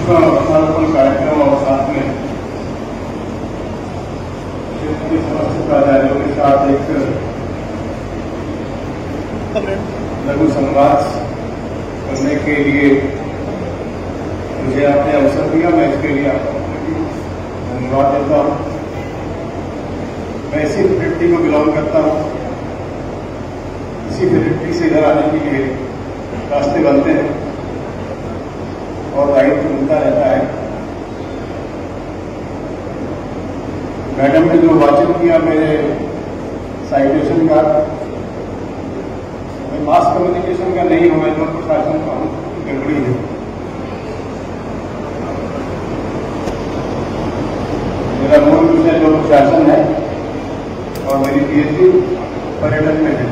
वृक्षारोपण कार्यक्रम और साथ में क्षेत्र के समस्त प्राचार्यों के साथ एक लघु संवाद करने के लिए मुझे आपने अवसर दिया। मैं इसके लिए आपको धन्यवाद देता हूँ। मैं इसी फैकल्टी को बिलोंग करता हूँ। इसी फैकल्टी से इधर आने के लिए रास्ते बनते हैं और दायित्व मिलता रहता है। मैडम ने जो वाचन किया मेरे साइटेशन का, मास कम्युनिकेशन का नहीं हुआ तो प्रशासन का गड़बड़ी है। मेरा मूल विषय जो प्रशासन है और मेरी पीएचडी पर्यटन में है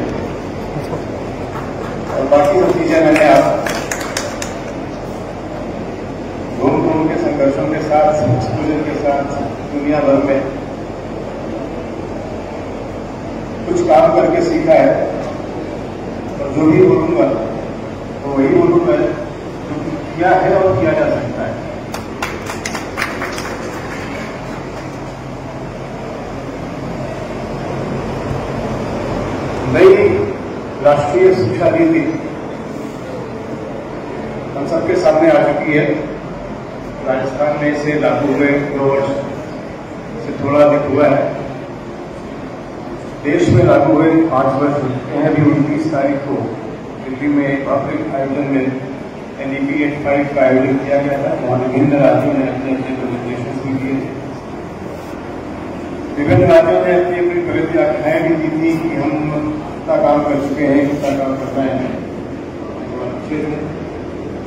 और बाकी सब चीजें मैंने आप घूम के संघर्षों के साथ, एक्सपोजर के साथ दुनिया भर में कुछ काम करके सीखा है। और जो भी बोलूंगा तो वही बोलूंगा जो किया है और किया जा सकता है। नई राष्ट्रीय शिक्षा नीति हम सबके सामने आ चुकी है। राजस्थान में इसे लागू हुए 2 वर्ष से थोड़ा अधिक हुआ है। देश में लागू हुए 5 वर्ष हो चुके हैं। अभी 29 तारीख को दिल्ली में पब्लिक आयोजन में NEP 85 का आयोजन किया गया था। वहां विभिन्न राज्यों ने अपने अपने प्रेजेंटेशन भी किए। विभिन्न राज्यों ने अपनी अपनी प्रगति आख्याएं भी दी थी कि हम कितना काम कर चुके हैं, कितना काम कर रहे हैं। थोड़ा अच्छे थे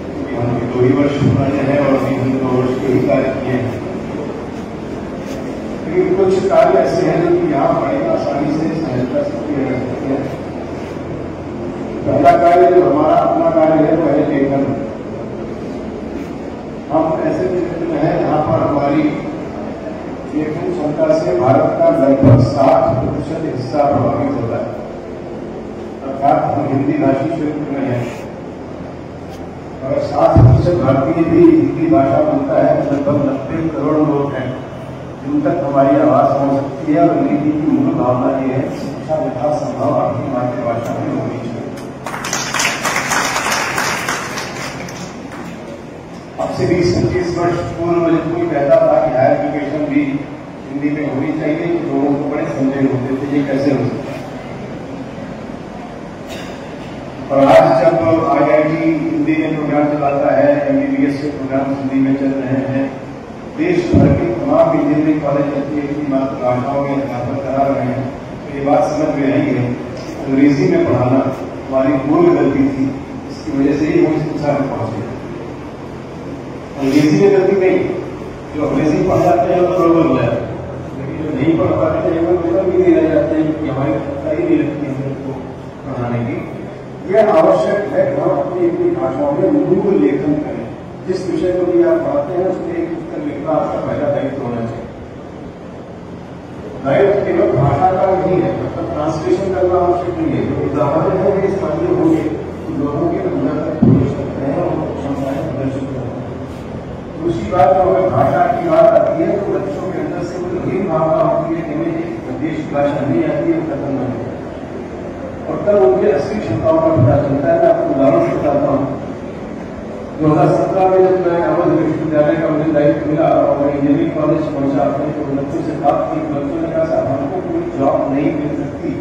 क्योंकि हम 2 ही वर्ष पुराने हैं और अभी हम 2 वर्ष के ही कार्य किए हैं। लेकिन कुछ कार्य ऐसे हैं जो कि यहाँ बड़ी आसानी से सहजता से किए जा सकते हैं। पहला कार्य जो हमारा अपना कार्य है वह है लेखन। हम ऐसे क्षेत्र में हैं जहाँ पर हमारी लेखन क्षमता से भारत का लगभग 60% हिस्सा प्रभावित होता है। अर्थात हम हिंदी भाषी क्षेत्र में हैं। अगर 60% भारतीय भी हिंदी भाषा बोलता है तो लगभग 90 करोड़ लोग हैं जिन तक हमारी आवाज हो सकती है। और नीति की मूल भावना यह है शिक्षा विकास संभव अपनी मातृभाषा में होनी चाहिए। अब से 20-25 वर्ष पूर्व जब कोई कहता था कि हायर एजुकेशन भी हिंदी में होनी चाहिए तो लोगों को बड़े संदेह होते थे ये कैसे हो सकता है। और आज जब IIT हिंदी में प्रोग्राम चलाता है, MBBS के प्रोग्राम हिंदी में चल रहे हैं, देश भर के तमाम इंजीनियरिंग कॉलेज अपनी मातृभाषाओं में अध्यापन करा रहे हैं, तो ये बात समझ में आई है अंग्रेजी में पढ़ाना हमारी पूर्व गलती थी। इसकी वजह से ही वो इस दिशा में पहुंचे। अंग्रेजी में गलती नहीं, जो अंग्रेजी पढ़ जाते हैं वो ग्लोबल हो जाते हैं, लेकिन जो नहीं पढ़ पाते हैं वो ग्लोबल भी नहीं रह जाते हैं क्योंकि हमारी क्षमता ही नहीं रखती है उनको पढ़ाने की। यह आवश्यक है कि हम अपनी अपनी भाषाओं में मूल लेखन करें। जिस विषय को भी आप पढ़ाते हैं उसमें एक पुस्तक लिखना आपका पहला दायित्व होना चाहिए। दायित्व केवल भाषा का नहीं है, मतलब ट्रांसलेशन करना आवश्यक नहीं है। जो उदाहरण है वे स्थानीय होंगे तो लोगों के अंदर तक पहुंच सकते हैं और क्षमताएं प्रदर्शित होती हैं। दूसरी बात जो हमें भाषा की बात आती है तो बच्चों के अंदर से वो यही भावना होती है कि हमें प्रदेश की भाषा नहीं आती है, खत्म नहीं है। और तब उनकी असली क्षमताओं का पता चलता है। मैं आपको उदाहरण बताता हूँ। 2017 में जब मैं अवध विश्वविद्यालय का मुझे दायित्व मिला और मैं इंजीनियरिंग कॉलेज पहुंचा अपने तो बच्चों से बात की। बच्चों ने कहा साहब हमको कोई जॉब नहीं मिल सकती,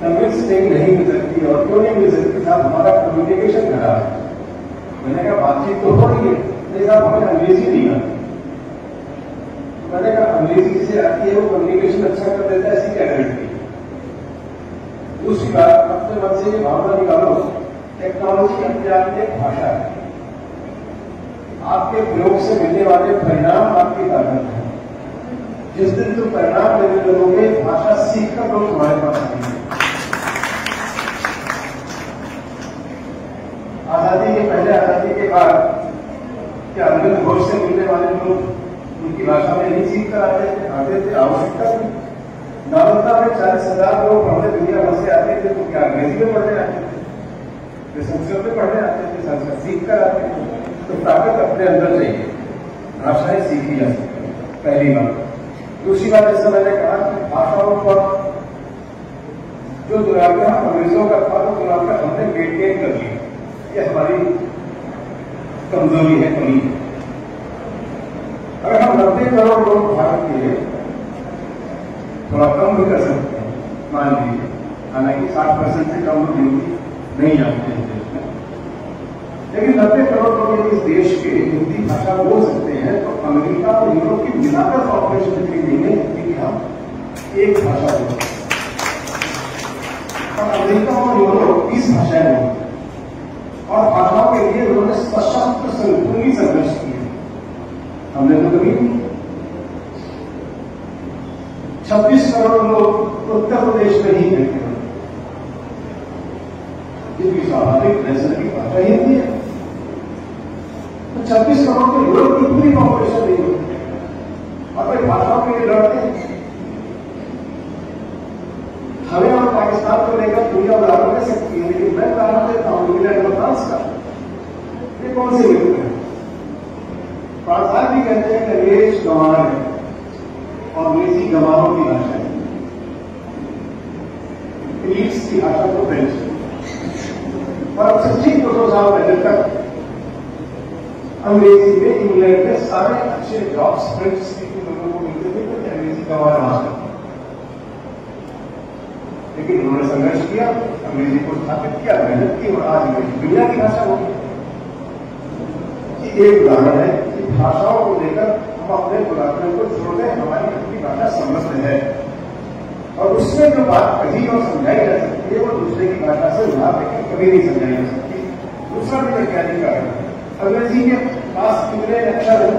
कन्विंस नहीं मिल सकती। और क्यों नहीं मिल सकती साहब? हमारा कम्युनिकेशन खराब है। मैंने कहा बातचीत तो हो रही है, नहीं साहब हमें अंग्रेजी नहीं आती। मैंने कहा अंग्रेजी जिसे आती है वो कम्युनिकेशन अच्छा कर देता है, ऐसी क्या गारंटी? दूसरी बात, अपने मन से ये भावना निकालो, टेक्नोलॉजी अपने आप में एक भाषा है। आपके प्रयोग से मिलने वाले परिणाम आपकी ताकत है। जिस दिन तुम परिणाम देने लगोगे भाषा सीखकर लोग तुम्हारे पास आएंगे। आजादी के पहले, आजादी के बाद क्या अमृत घोष से मिलने वाले लोग उनकी भाषा में नहीं सीख कर आते थे? आवश्यकता थी। नालंदा में 40,000 लोग पढ़ने दुनिया भर से आते थे तो क्या अंग्रेजी में पढ़ने आते थे? वे संस्कृत में पढ़ने आते थे, संस्कृत सीख कर आते थे। तो ताकत अपने अंदर चाहिए। भाषाएं सीखी जा सकती हैं, पहली बात। दूसरी बात, जैसे मैंने कहा कि भाषाओं पर जो दुराग्रह अंग्रेजों का था वो दुराग्रह हमने मेंटेन कर लिया, ये हमारी कमजोरी है, कमी है। अगर हम 90 करोड़ लोग भारत के थोड़ा कम भी कर सकते हैं, मान लीजिए, हालांकि 60% से कम लोग हिंदी नहीं जानते हैं देश में, लेकिन 90 करोड़ लोग यदि इस देश के हिंदी भाषा बोल सकते हैं तो अमेरिका और यूरोप की मिलाकर पॉपुलेशन इतनी नहीं है कि हम एक भाषा बोलते हैं। और अमेरिका और यूरोप 20 भाषाएं बोलते हैं और भाषाओं के लिए उन्होंने सशक्त पूरी संघर्ष की है, हमने तो कभी नहीं। 26 करोड़ लोग उत्तर प्रदेश में ही रहते हैं जिनकी स्वाभाविक नैसर्गिक भाषा हिंदी है, तो 26 करोड़ के यूरोप की पूरी पॉपुलेशन नहीं होती और वे भाषाओं के लिए लड़ते हैं। हमें और पाकिस्तान को लेकर दुनिया उदाहरण दे सकती है, लेकिन मैं उदाहरण देता हूं इंग्लैंड और फ्रांस का। ये कौन से मित्र हैं? फ्रांस भी कहते हैं कि अंग्रेज गंवार है और अंग्रेजी गंवारों की भाषा है, इंग्लिश की भाषा तो फ्रेंच है। और अब से ठीक 200 साल पहले तक अंग्रेजी में इंग्लैंड में सारे अच्छे जॉब्स फ्रेंच स्पीकिंग लोगों को मिलते थे क्योंकि अंग्रेजी गंवार भाषा, लेकिन उन्होंने संघर्ष किया, अंग्रेजी को स्थापित किया, मेहनत की और आज अंग्रेजी दुनिया की भाषा हो गई। एक उदाहरण है कि भाषाओं को लेकर हम अपने दुराग्रह को छोड़ दें, हमारी अपनी भाषा समृद्ध है और उसमें जो बात कही और समझाई जा सकती है वो दूसरे की भाषा से उधार लेकर कभी नहीं समझाई जा सकती। दूसरा भी वैज्ञानिक कारण है, अंग्रेजी के पास कितने अक्षर है?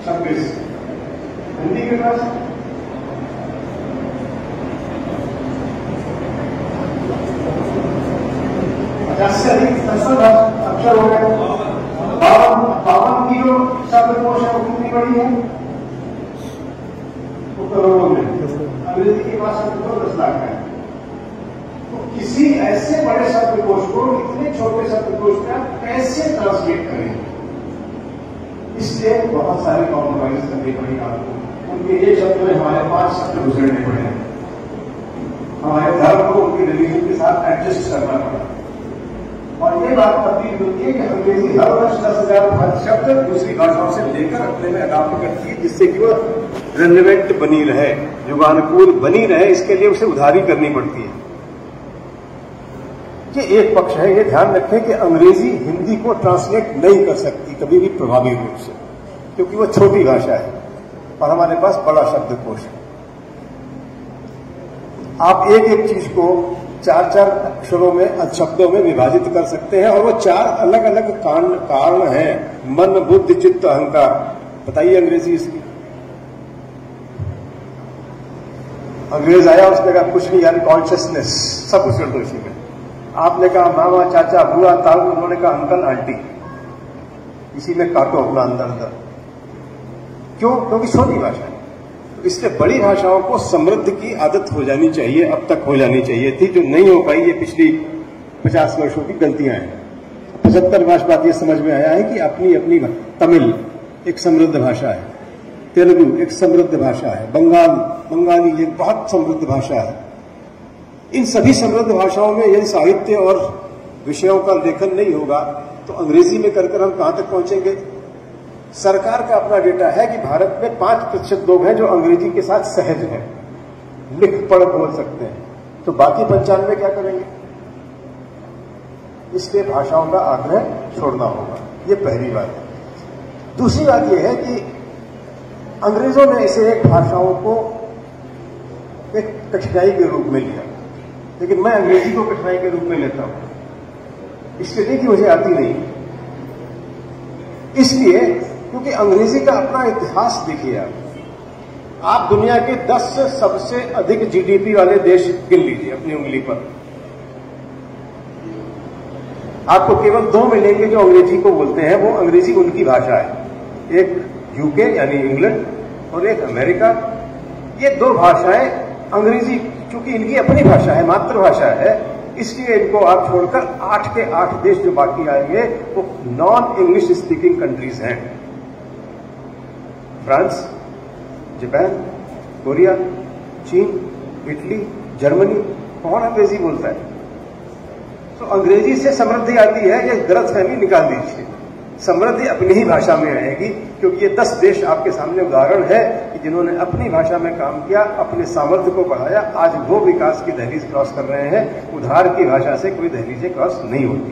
26। हिंदी के पास 50 से अधिक 67 अक्षर हो गए। 52 की जो शब्दकोश है वो कितनी बड़ी है? वो करोड़ों में। अंग्रेजी के पास शब्दकोश 10 लाख है। तो किसी ऐसे बड़े शब्दकोश को इतने छोटे शब्दकोश में आप कैसे ट्रांसलेट करेंगे? इसलिए बहुत सारे कॉम्प्रोमाइज करनी पड़ी आपको। उनके एक शब्द में हमारे 5 शब्द गुजरने पड़े, हमारे धर्म को उनके रिलीजन के साथ एडजस्ट करना पड़ा। और ये बात तब्दील होती है कि अंग्रेजी हर वर्ष 10,000 शब्द दूसरी भाषाओं से लेकर अपने में अडॉप्ट करती है, जिससे कि वह रेलेवेंट बनी रहे, युगानुकूल बनी रहे, इसके लिए उसे उधारी करनी पड़ती है। ये एक पक्ष है। ये ध्यान रखें कि अंग्रेजी हिंदी को ट्रांसलेट नहीं कर सकती कभी भी प्रभावी रूप से, क्योंकि वो छोटी भाषा है और हमारे पास बड़ा शब्दकोश है। आप एक एक चीज को 4-4 अक्षरों में, शब्दों में विभाजित कर सकते हैं और वो 4 अलग अलग कारण हैं। मन, बुद्धि, चित्त, अहंकार। बताइए अंग्रेजी इसकी। अंग्रेज आया, उसने कहा कुछ नहीं यार, कॉन्शियसनेस, सब उछल दो इसी में। आपने कहा मामा, चाचा, बुआ, ताऊ, उन्होंने कहा अंकल, आंटी, इसी में काटो अपना अंदर अंदर। क्यों? क्योंकि छोटी भाषा है। तो इसलिए बड़ी भाषाओं को समृद्ध की आदत हो जानी चाहिए, अब तक हो जानी चाहिए थी, जो नहीं हो पाई। ये पिछली 50 वर्षों की गलतियां हैं। 75 वर्ष बाद ये समझ में आया है कि अपनी अपनी तमिल एक समृद्ध भाषा है, तेलुगु एक समृद्ध भाषा है, बंगाली एक बहुत समृद्ध भाषा है। इन सभी समृद्ध भाषाओं में यदि साहित्य और विषयों का लेखन नहीं होगा तो अंग्रेजी में कर हम कहां तक पहुंचेंगे? सरकार का अपना डेटा है कि भारत में 5% लोग हैं जो अंग्रेजी के साथ सहज हैं, लिख पढ़ बोल सकते हैं, तो बाकी 95 क्या करेंगे? इसलिए भाषाओं का आग्रह छोड़ना होगा। ये पहली बात है। दूसरी बात यह है कि अंग्रेजों ने इसे एक भाषाओं को एक कठिनाई के रूप में लिया, लेकिन मैं अंग्रेजी को कठिनाई के रूप में लेता हूं। इसलिए नहीं कि मुझे आती नहीं, इसलिए क्योंकि अंग्रेजी का अपना इतिहास देखिए। आप दुनिया के 10 सबसे अधिक जीडीपी वाले देश गिन लीजिए अपनी उंगली पर, आपको केवल 2 मिलेंगे जो अंग्रेजी को बोलते हैं, वो अंग्रेजी उनकी भाषा है। एक यूके यानी इंग्लैंड और एक अमेरिका। ये 2 भाषाएं अंग्रेजी, चूंकि इनकी अपनी भाषा है, मातृभाषा है, इसलिए इनको आप छोड़कर 8 के 8 देश जो बाकी आएंगे वो नॉन इंग्लिश स्पीकिंग कंट्रीज हैं। फ्रांस, जापान, कोरिया, चीन, इटली, जर्मनी, कौन अंग्रेजी बोलता है? तो अंग्रेजी से समृद्धि आती है, ये गलतफहमी निकाल दीजिए। समृद्धि अपनी ही भाषा में आएगी, क्योंकि ये 10 देश आपके सामने उदाहरण है कि जिन्होंने अपनी भाषा में काम किया, अपने सामर्थ्य को बढ़ाया, आज वो विकास की दहलीज क्रॉस कर रहे हैं। उधार की भाषा से कोई दहलीजें क्रॉस नहीं होती।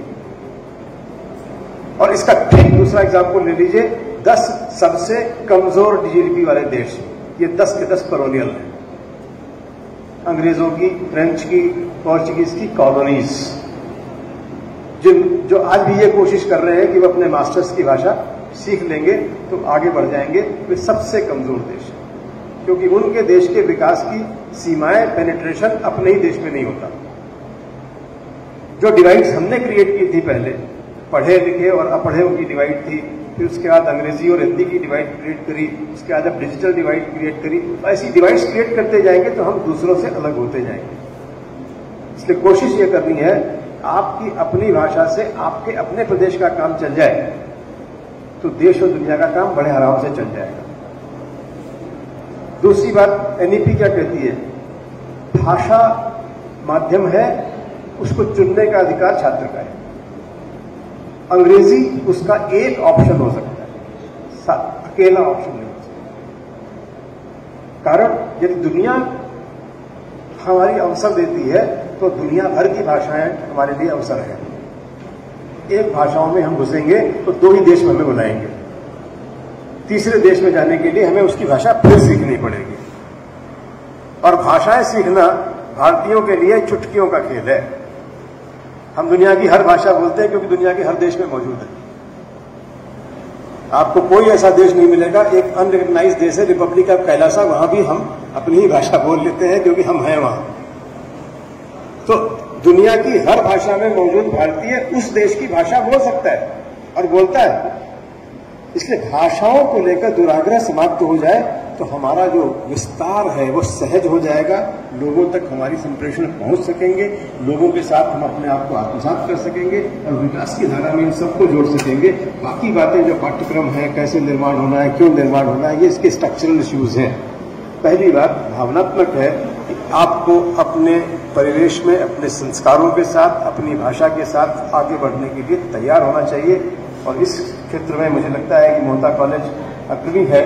और इसका ठीक दूसरा एग्जाम्पल ले लीजिए, 10 सबसे कमजोर जीडीपी वाले देश, ये 10 के 10 कॉलोनियल हैं, अंग्रेजों की, फ्रेंच की, पोर्चुगीज की कॉलोनीज, जो आज भी ये कोशिश कर रहे हैं कि वो अपने मास्टर्स की भाषा सीख लेंगे तो आगे बढ़ जाएंगे। वे सबसे कमजोर देश हैं, क्योंककि उनके देश के विकास की सीमाएं, पेनिट्रेशन अपने ही देश में नहीं होता। जो डिवाइड्स हमने क्रिएट की थी पहले, पढ़े लिखे और अपढ़े की डिवाइड थी, फिर उसके बाद अंग्रेजी और हिंदी की डिवाइड क्रिएट करी, उसके बाद अब डिजिटल डिवाइड क्रिएट करी। ऐसी डिवाइड्स क्रिएट करते जाएंगे तो हम दूसरों से अलग होते जाएंगे। इसलिए कोशिश ये करनी है, आपकी अपनी भाषा से आपके अपने प्रदेश का काम चल जाए तो देश और दुनिया का काम बड़े आराम से चल जाएगा। दूसरी बात, एनईपी क्या कहती है? भाषा माध्यम है, उसको चुनने का अधिकार छात्र का है। अंग्रेजी उसका एक ऑप्शन हो सकता है, अकेला ऑप्शन नहीं हो सकता। कारण यदि दुनिया हमारी अवसर देती है तो दुनिया भर की भाषाएं हमारे लिए अवसर है। एक भाषाओं में हम घुसेंगे तो 2 ही देश में हमें बुलाएंगे, तीसरे देश में जाने के लिए हमें उसकी भाषा फिर सीखनी पड़ेगी। और भाषाएं सीखना भारतीयों के लिए चुटकियों का खेल है। हम दुनिया की हर भाषा बोलते हैं क्योंकि दुनिया के हर देश में मौजूद है। आपको कोई ऐसा देश नहीं मिलेगा, एक अनरिकग्नाइज्ड देश है रिपब्लिक ऑफ कैलासा, वहां भी हम अपनी ही भाषा बोल लेते हैं क्योंकि हम हैं वहां। तो दुनिया की हर भाषा में मौजूद भारतीय उस देश की भाषा बोल सकता है और बोलता है। इसलिए भाषाओं को लेकर दुराग्रह समाप्त हो जाए तो हमारा जो विस्तार है वो सहज हो जाएगा, लोगों तक हमारी संप्रेषण पहुंच सकेंगे, लोगों के साथ हम अपने आप को आत्मसात कर सकेंगे और विकास की धारा में इन सबको जोड़ सकेंगे। बाकी बातें जो पाठ्यक्रम है, कैसे निर्माण होना है, क्यों निर्माण होना है, ये इसके स्ट्रक्चरल इश्यूज हैं। पहली बात भावनात्मक है कि आपको अपने परिवेश में अपने संस्कारों के साथ, अपनी भाषा के साथ आगे बढ़ने के लिए तैयार होना चाहिए। और इस क्षेत्र में मुझे लगता है कि मोहता कॉलेज अग्रणी है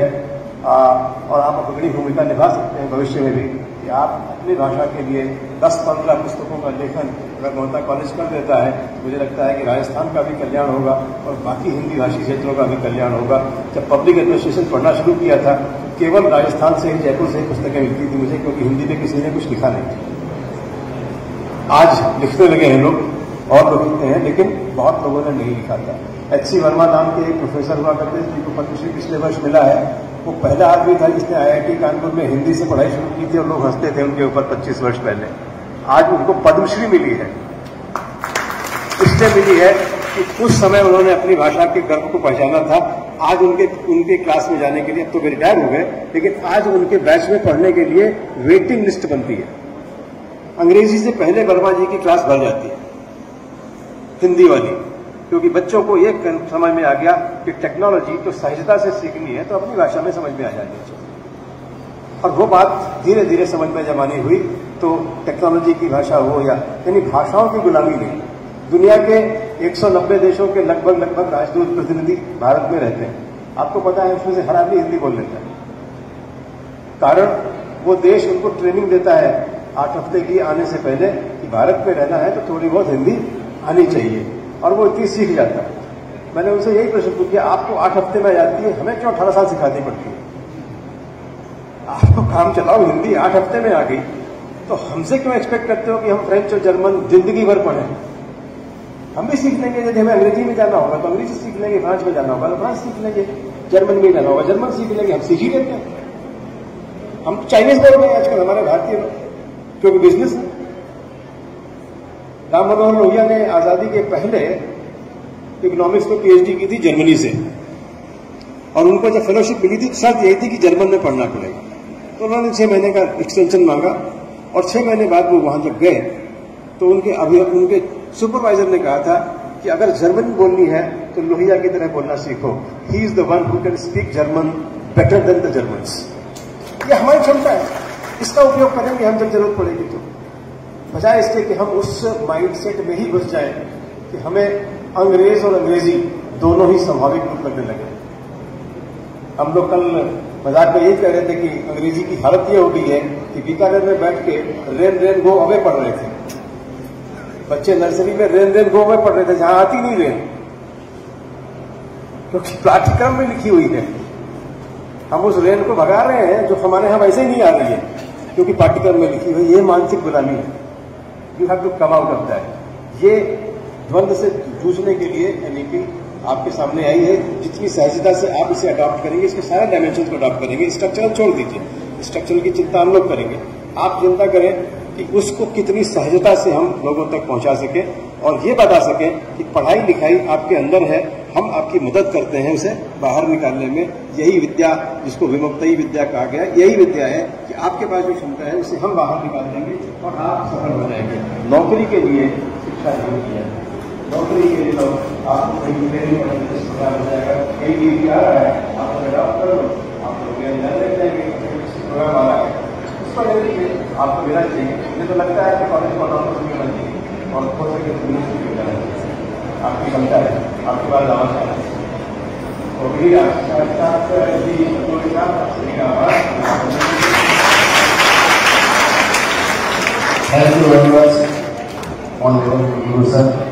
और आप अग्रणी भूमिका निभा सकते हैं भविष्य में भी, कि आप अपनी भाषा के लिए 10-15 पुस्तकों का लेखन अगर मोहता कॉलेज कर देता है तो मुझे लगता है कि राजस्थान का भी कल्याण होगा और बाकी हिंदी भाषी क्षेत्रों का भी कल्याण होगा। जब पब्लिक एडमिनिस्ट्रेशन पढ़ना शुरू किया था केवल राजस्थान से ही, जयपुर से ही पुस्तकें मिलती थी मुझे, क्योंकि हिंदी में किसी ने कुछ लिखा नहीं था। आज लिखने लगे हैं लोग और लोग लिखते हैं, लेकिन बहुत लोगों ने नहीं लिखा था। एच.सी. वर्मा नाम के एक प्रोफेसर हुआ करते थे जिनको पद्मश्री पिछले वर्ष मिला है। वो पहला आदमी था जिसने IIT कानपुर में हिंदी से पढ़ाई शुरू की थी और लोग हंसते थे उनके ऊपर 25 वर्ष पहले। आज उनको पद्मश्री मिली है। इसलिए मिली है कि उस समय उन्होंने अपनी भाषा के गर्व को पहचाना था। आज उनके क्लास में जाने के लिए, अब तो वे रिटायर हो गए, लेकिन आज उनके बैच में पढ़ने के लिए वेटिंग लिस्ट बनती है। अंग्रेजी से पहले वर्मा जी की क्लास भर जाती है, हिंदी वाली, क्योंकि बच्चों को ये समझ में आ गया कि टेक्नोलॉजी तो सहजता से सीखनी है तो अपनी भाषा में समझ में आ जानी चाहिए। और वो बात धीरे धीरे समझ में जब आनी हुई तो टेक्नोलॉजी की भाषा हो यानी भाषाओं की गुलामी नहीं। दुनिया के 190 देशों के लगभग राजदूत प्रतिनिधि भारत में रहते हैं। आपको पता है उसमें से हर आदमी हिंदी बोल लेता है। कारण वो देश उनको ट्रेनिंग देता है 8 हफ्ते की आने से पहले कि भारत में रहना है तो थोड़ी बहुत हिंदी आनी चाहिए, और वो इतनी सीख जाता है। मैंने उनसे यही प्रश्न पूछा, आपको 8 हफ्ते में आ जाती है, हमें क्यों 18 साल सिखानी पड़ती है? आपको काम चलाओ, हिंदी 8 हफ्ते में आ गई तो हमसे क्यों एक्सपेक्ट करते हो कि हम फ्रेंच और जर्मन जिंदगी भर पढ़ें? हम भी सीख लेंगे। यदि हमें अंग्रेजी में जाना होगा तो अंग्रेजी सीख लेंगे, फ्रांस में जाना होगा तो फ्रांस सीख लेंगे, जर्मन में जाना होगा जर्मन सीख लेंगे, हम सीख ही लेते हैं। हम चाइनीज बोल रहे हैं आजकल हमारे भारतीय, क्योंकि बिजनेस है। राम मनोहर लोहिया ने आजादी के पहले इकोनॉमिक्स में PhD की थी जर्मनी से, और उनको जब फेलोशिप मिली थी शर्त यही थी कि जर्मन में पढ़ना पड़ेगा। तो उन्होंने 6 महीने का एक्सटेंशन मांगा और 6 महीने बाद वो वहां जब गए तो उनके सुपरवाइजर ने कहा था कि अगर जर्मन बोलनी है तो लोहिया की तरह बोलना सीखो। He is the one who can speak German better than the Germans. ये हमारी क्षमता है, इसका उपयोग करेंगे हम जब जरूरत पड़ेगी तो, बजाय इसके कि हम उस माइंडसेट में ही घुस जाएं कि हमें अंग्रेज और अंग्रेजी दोनों ही स्वाभाविक रूप लगने लगे। हम लोग कल बाजार में यही कह रहे थे कि अंग्रेजी की हालत यह हो गई है कि बीकानेर में बैठ के रेन रेन गो अवे पढ़ रहे थे। बच्चे नर्सरी में रेन रेन गो अवे पढ़ रहे थे, जहां आती नहीं रेन, क्योंकि पाठ्यक्रम में लिखी हुई है। हम उस रेन को भगा रहे हैं जो हमारे यहां वैसे ही नहीं आ रही है, क्योंकि पाठ्यक्रम में लिखी हुई। ये मानसिक गुलामी है। You have to come out of that. ये द्वंद्व से जूझने के लिए नीति आपके सामने आई है। जितनी सहजता से आप इसे अडॉप्ट करेंगे, इसके सारे डायमेंशन को अडॉप्ट करेंगे, स्ट्रक्चरल छोड़ दीजिए, स्ट्रक्चरल की चिंता हम लोग करेंगे। आप चिंता करें कि उसको कितनी सहजता से हम लोगों तक पहुंचा सके और ये बता सकें कि पढ़ाई लिखाई आपके अंदर है, हम आपकी मदद करते हैं उसे बाहर निकालने में। यही विद्या, जिसको विमुक्तई विद्या कहा गया, यही विद्या है कि आपके पास जो क्षमता है उसे हम बाहर निकाल देंगे और आप सफल हो जाएंगे। नौकरी के लिए शिक्षा जरूरी है। नौकरी के लिए तो आपको कहीं ट्रेनिंग हो जाएगा, कई भी आ रहा है, आप अडॉप्ट कर लो, आप लोग लग जाएंगे। प्रोग्राम आ रहा है, उस पर आपको लेना चाहिए। मुझे तो लगता है कि कॉलेज को अडॉप्ट करना चाहिए और हो सके तो यूनिवर्सिटी जाना चाहिए। आपकी क्षमता है, आपके पास आवाज है। तो भी Thank you very much, Honorable Guru Sir.